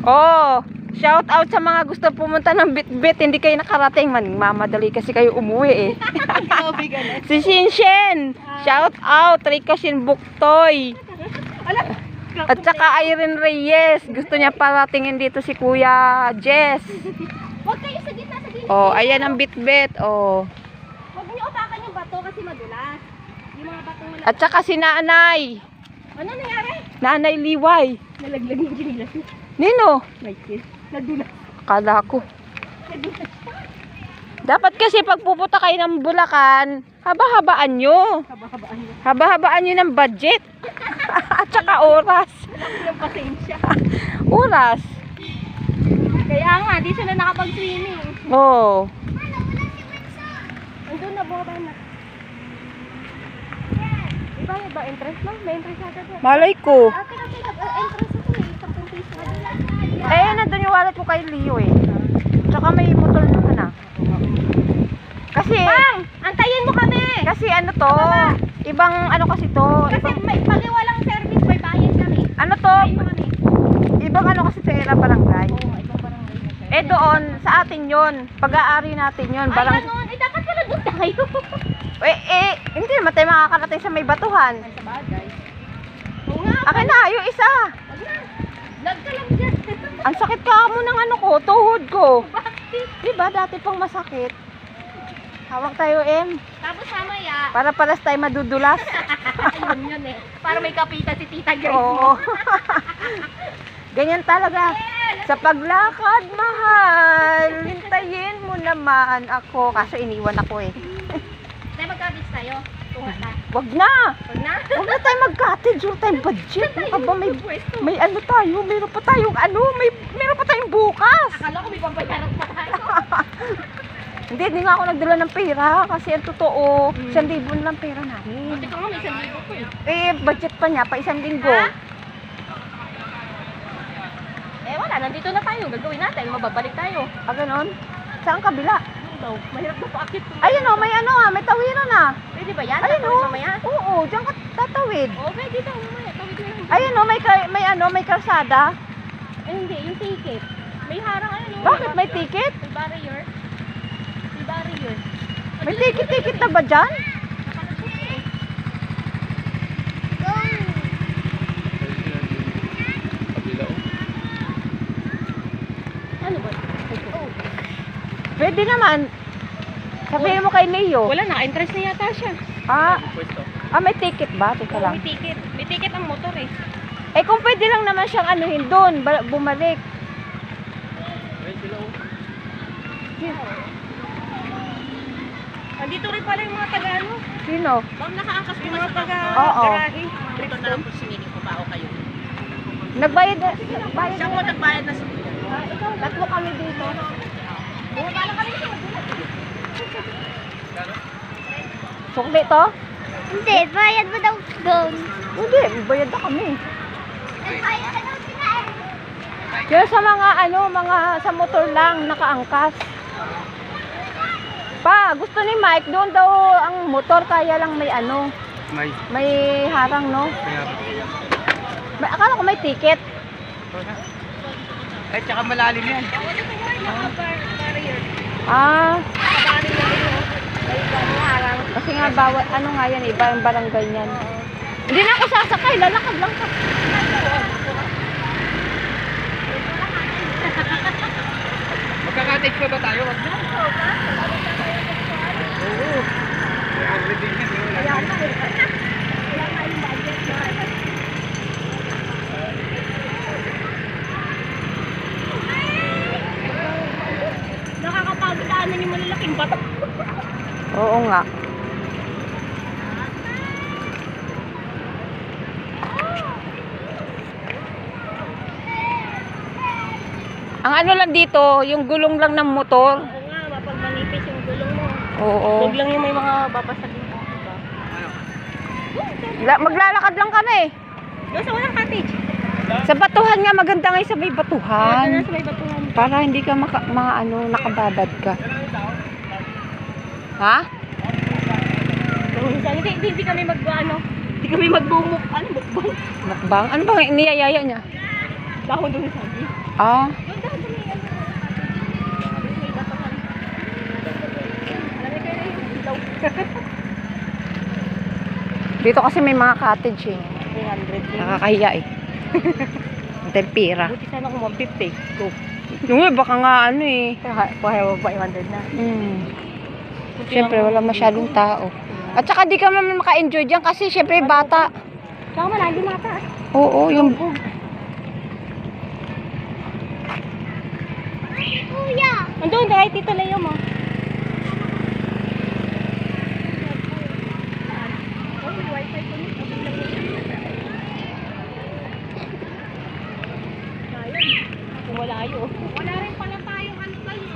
Oh, shout out sa mga gusto pumunta ng Bitbit. Hindi kayo nakarating. Mamadali kasi kayo umuwi eh. Si Shinshen. Shout out. Rico Shinbuktoy. At saka Irene Reyes. Gusto niya paratingin dito si Kuya Jess. Huwag kayo sa gitna, sa gilid. Oh, ayan ang Bitbit. Oh. Huwag niyo utakan yung bato kasi madulas. Yung mga bato malaki. At saka si Nanay. Ano nangyari? Nanay Liway. Nalaglag yung ginilas. Nino? Michael. Nadulas. Akala ko. Nadulas. Dapat kasi pag pupunta kayo ng Bulacan, haba-habaan nyo. Haba-habaan niyo. Haba-habaan nyo ng budget. At saka oras. Wala ng pasensya. Oras. Kaya nga, di sila nakapag-swimming. Oh. Andun na, baba na. Diba, ba entrance lang? May entrance natin. Malay ko. Ate kasi nag-entrance ako eh. 10 piso na din. Eh, nandun yung wallet ko kay Leo eh. Tsaka may motor na na. Kasi, Pang! Antayin mo kami! kasi ano to, ibang ano kasi to, Kasi ibang, may pag-iwalang service, may bayad kami. ano to, Antayin mo kami. ibang ano kasi sa era barangay. Oo, ibang barangay na siya. Eh doon, sa atin yon, pag-aari natin yon, Ay, barang, ganun. Eh, dapat pala doon tayo. hindi naman tayo makakarating sa may batuhan. Ay, sa bagay. Oo nga. Akin na, yung isa. Wag na. Vlog ka lang dyan. Ang sakit ka mo ng ano ko, tuhod ko. Bakit? Diba, dati pang masakit. Hawak tayo, Em. Tapos mamaya, Para palas tayo madudulas. ayun yun eh. Para may kapitan si Tita Grace Oo. mo. Ganyan talaga. Sa paglakad, mahal. Hintayin mo naman ako. Kaso iniwan ako eh. Tayo magkabits tayo. Tunga na. Wag na. Wag na. Wag na tayo mag-cottage. Wag tayong budget. Aba, may ano tayo. Mayroon pa tayong ano. Mayroon pa tayong bukas. Akala ko may pambayaran pa tayo. Hindi nga ako nagdala ng pera. Kasi ang totoo, 1,000 lang pera namin. Ito nga, may 1,000 ko eh. Eh, budget pa niya. Pa isang linggo. Ha? Eh wala, nandito na tayo. Gagawin natin. Mababalik tayo. Ah, ganon? Saan kabila? Ano daw? Mahirap na paakit. Ayun o, may ano may tawiran ah. Pwede ba yan? Ayun Tatawid o. mamaya? Oo, diyan ka tatawid. Oo, pwede daw mamaya. Tawid na lang. Ayun o, may kalsada. Eh hindi, yung ticket. May harang ano yung... Bakit may ticket? May barrier. May barrier. May ticket na ba dyan? Ano ba? Pwede naman. Sabihin mo kay Leo. Wala na, entrance na yata siya. May ticket ba? Teka Oo, lang. may ticket. May ticket ang motor eh. Eh kung pwede lang naman siyang anuhin doon, bumalik. Andito rin pala yung mga taga-ano. Sino? Bang nakaangkas yung mga Oo. taga-garahe. Ito na lang po siniling ko ba o kayo? Nagbayad na. Siya po nagbayad na sila. Ikaw, tatlo kami dito. Bumabala kami dito. Sukli to? Hindi, bayad mo daw doon. Hindi, bayad na kami. Bayad na daw sila eh. Yan sa mga mga sa motor lang nakaangkas. Pa, gusto ni Mike doon daw ang motor kaya lang may may harang no. Akala ko may ticket. Eh, tsaka malalim yan. Barrier. Ah, Barrier na rin oh. May harang. kasi nga bawat nga yan, iba yung barangay niyan. Hindi na ako sasakay, lalakad lang ka. Magkakatage pa ba tayo? Wag na. Oo. Ang reading yan. Kaya nga eh. Kaya nga yung budget na. Nakakapagod daanan yung malalaking bato. Oo nga. Ang ano lang dito, yung gulong lang ng motor. Oo nga, mapag manipis yung gulong mo. Oo. Huwag lang yung may mga babasagin mo. Diba? Maglalakad lang kami. Doon sa walang cottage. Sa batuhan nga, maganda nga yung sa may Doon batuhan. na sa may batuhan. Para hindi ka nakababad ka. Ha? Hindi kami hindi kami magbumuk. Ano, mukbang? Mukbang? Ano ba niyayaya niya? Dahon doon sa sabi. Ah, Doon dahon doon may ano. May bato ka. Alam kayo na yung ilaw. dito kasi may mga cottage eh. 300. Nakakahiya eh. Ang tempira. Buti sana kung 150. Go. Yung baka nga ano eh. Pahewa ba 100 na? Siyempre wala masyadong tao. At saka di ka naman maka-enjoy dyan kasi siyempre bata. Saka malalim mata. Oo, yung... Kuya! Andun, dahil Tito Leo mo. Wala yun. Wala rin pala tayong ano kayo.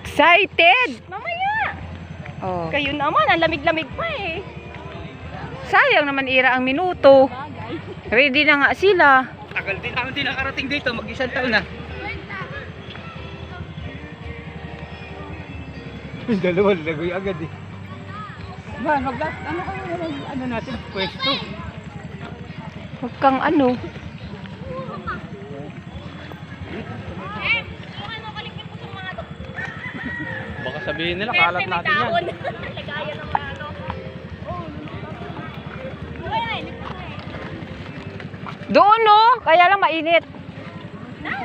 Excited! Mamaya! Oh. Kayo naman, ang lamig-lamig pa eh. Sayang naman ira ang minuto. Bagay. Ready na nga sila. Tagal din namin din nakarating dito, mag-isang taon na. Dalawa, lagoy agad eh. Man, ano natin, pwesto. Huwag kang ano. Baka sabihin nila, kalat natin yan. Lagayan ng ano. Doon no, kaya lang mainit.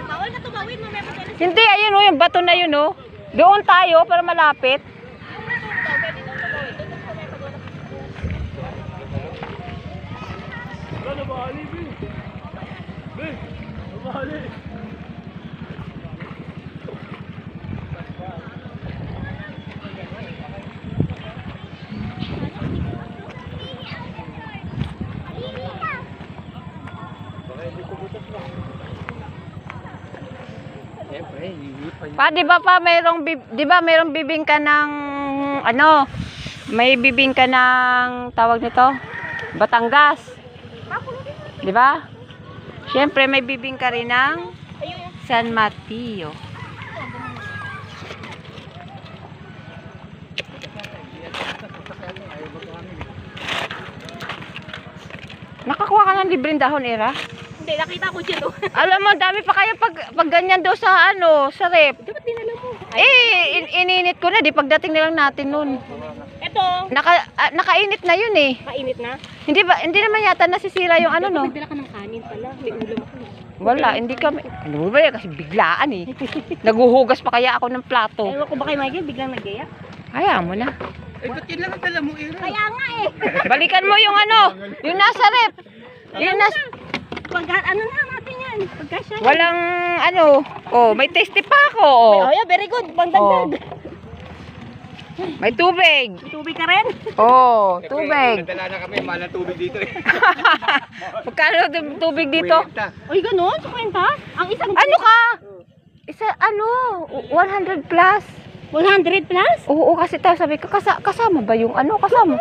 Bawal na tumawid mo, may pagkakas. Hindi, ayun oh, yung bato na yun oh. Doon tayo para malapit. Siyempre, hihipay. Pa, di ba pa di ba mayroong bibingka ng ano? May bibingka ng tawag nito? Batangas. Di ba? Siyempre may bibingka rin ng San Mateo. Nakakuha ka ng libreng dahon, Era? Hindi, nakita ko dyan. Alam mo, dami pa kaya pag ganyan daw sa ano, sa rep. Dapat dinala mo. Ininit ko na, di pagdating na lang natin nun. Eto. Nakainit na yun eh. Mainit na. Hindi naman yata nasisira yung ano no. Nagdala ka ng kanin pala. May ulam ako. Wala, hindi kami. Ano ba yan? Kasi biglaan eh. Naguhugas pa kaya ako ng plato. Ewan ko ba kay Michael, biglang nag-gaya? Hayaan mo na. Eh, ba't yun lang ang dala mo, Ira? Kaya nga eh. Balikan mo yung ano, yung nasa rep. Yung nasa, Ano na natin yan? Pagkasya. walang ano. Oh, may tasty pa ako. Oh. Oh, yeah, very good. Pangdagdag. May tubig. May tubig ka rin? Oh, tubig. Nadala na kami, mahal na tubig dito eh. Magkano tubig dito? Kwenta. Uy, ganun? Sa kwenta? Ang isang... Ano ka? Isa, ano, 100 plus. 100 plus? Oo, kasi tayo sabi ko, kasama ba yung ano, kasama?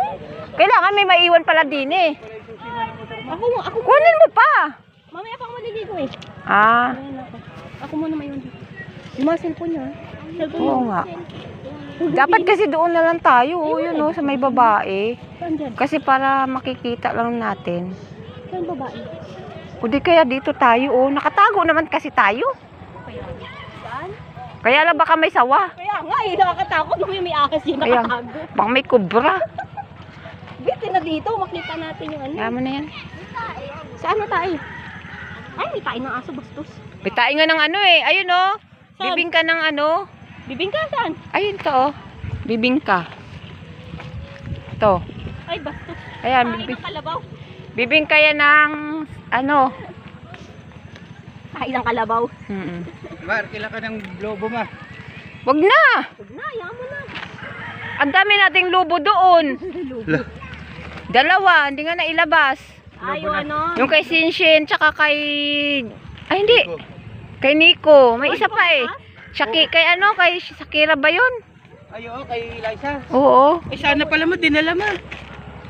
Kailangan may maiwan pala din eh. Ako. Kunin mo pa. Mamaya pa ako maliligo eh. Ah, Ayan ako. Ako muna may dito. Yung mga cellphone niya. Cellphone oo nga. Dapat kasi doon na lang tayo, oh, yun oh, sa may babae. Saan dyan? Kasi para makikita lang natin. Saan babae? O di kaya dito tayo, oh. Nakatago naman kasi tayo. Saan? Kaya lang baka may sawa. Kaya nga eh, nakakatakot nung may ahas yung Kaya, nakatago. baka may kubra. Bitin na dito, makita natin yung ano. Kaya mo na yan. Saan na tayo? Ay, may tayo ng aso, bastos. May tayo nga ng ano eh. Ayun oh. Saan? Bibingka ng ano. Bibingka saan? Ayun to oh. Bibingka. To. Ay, bastos. Ayan, Kain ng kalabaw. bibingka yan ng ano. Kain ng kalabaw. Mar, kailan ka ng globo, ma? Wag na. Huwag na, ayaw mo na. Ang dami nating lubo doon. Dalawa, hindi nga nailabas. Ay, yung ano? Yung kay Sinshin, tsaka kay... Ay, hindi. Kay Nico. May isa pa eh. Kay ano, kay Shakira ba yun? Ay, oo, kay Liza. Oo. Eh, sana pala mo, dinala mo.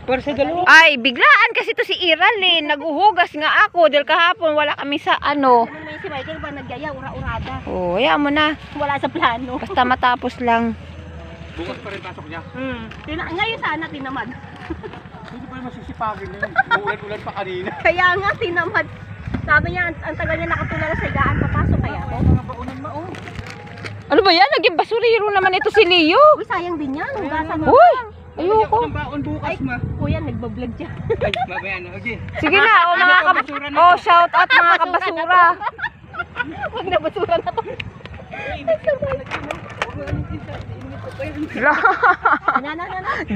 Para sa dalawa. Ay, biglaan kasi to si Iral eh. Naguhugas nga ako dahil kahapon wala kami sa ano. Ano naman si Michael ba nagyaya, ura-urada. Oh, hayaan mo na. Wala sa plano. Basta matapos lang. Bukas pa rin pasok niya. Ngayon sana tinamad. Hindi pa rin masisipagin na yun. Ulan-ulan pa kanina. Kaya nga tinamad. Sabi niya, ang tagal niya nakatulala sa higaan, papasok kaya ako. Mga baunan mo, oh. Ano ba yan? Naging basurero naman ito si Leo. Uy, sayang din yan. Hugasan mo. Uy! Ayoko. Ayoko. ng baon bukas, ma. Kuya, nagbablog siya. Ay, mamaya na. Okay. Sige na, o mga Basura na oh, to. shout out mga kabasura. Huwag na basura na to. Na.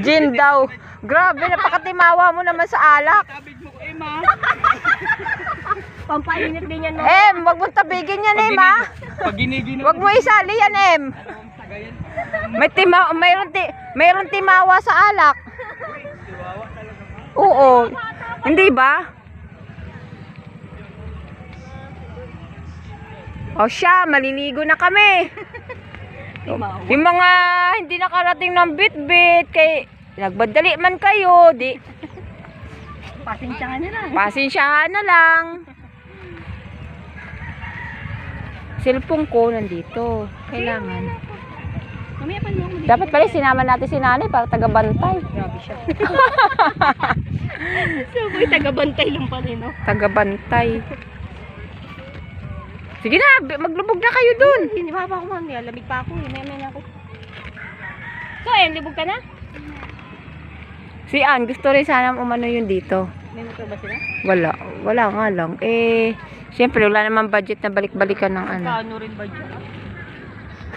Gin daw. Grabe, napakatimawa mo naman sa alak. Tabig mo ko, ma. Pampainit din yan. No? Wag mo tabigin yan, Em, ha? Pag ginigin Wag mo isali yan, Em. Mayroon timawa sa alak. Oo. Hindi ba? O siya, maliligo na kami. Yung mga hindi nakarating ng bit-bit, kay nagbadali man kayo, di Pasensyahan na lang. pasensyahan na lang. Cellphone ko nandito. Kailangan. Mamaya pa naman mo dito. Dapat pala sinama natin si nanay para taga-bantay. Grabe siya. Sabi, taga-bantay lang pala, no? Taga-bantay. Sige na, maglubog na kayo dun. Hindi ba ako man? Lamig pa ako. May ako. So, libog ka na? Si Ann, gusto rin sana umano yun dito. May motor ba sila? Wala nga lang. Eh, siyempre wala naman budget na balik-balikan ng ano. Kano rin ba dyan?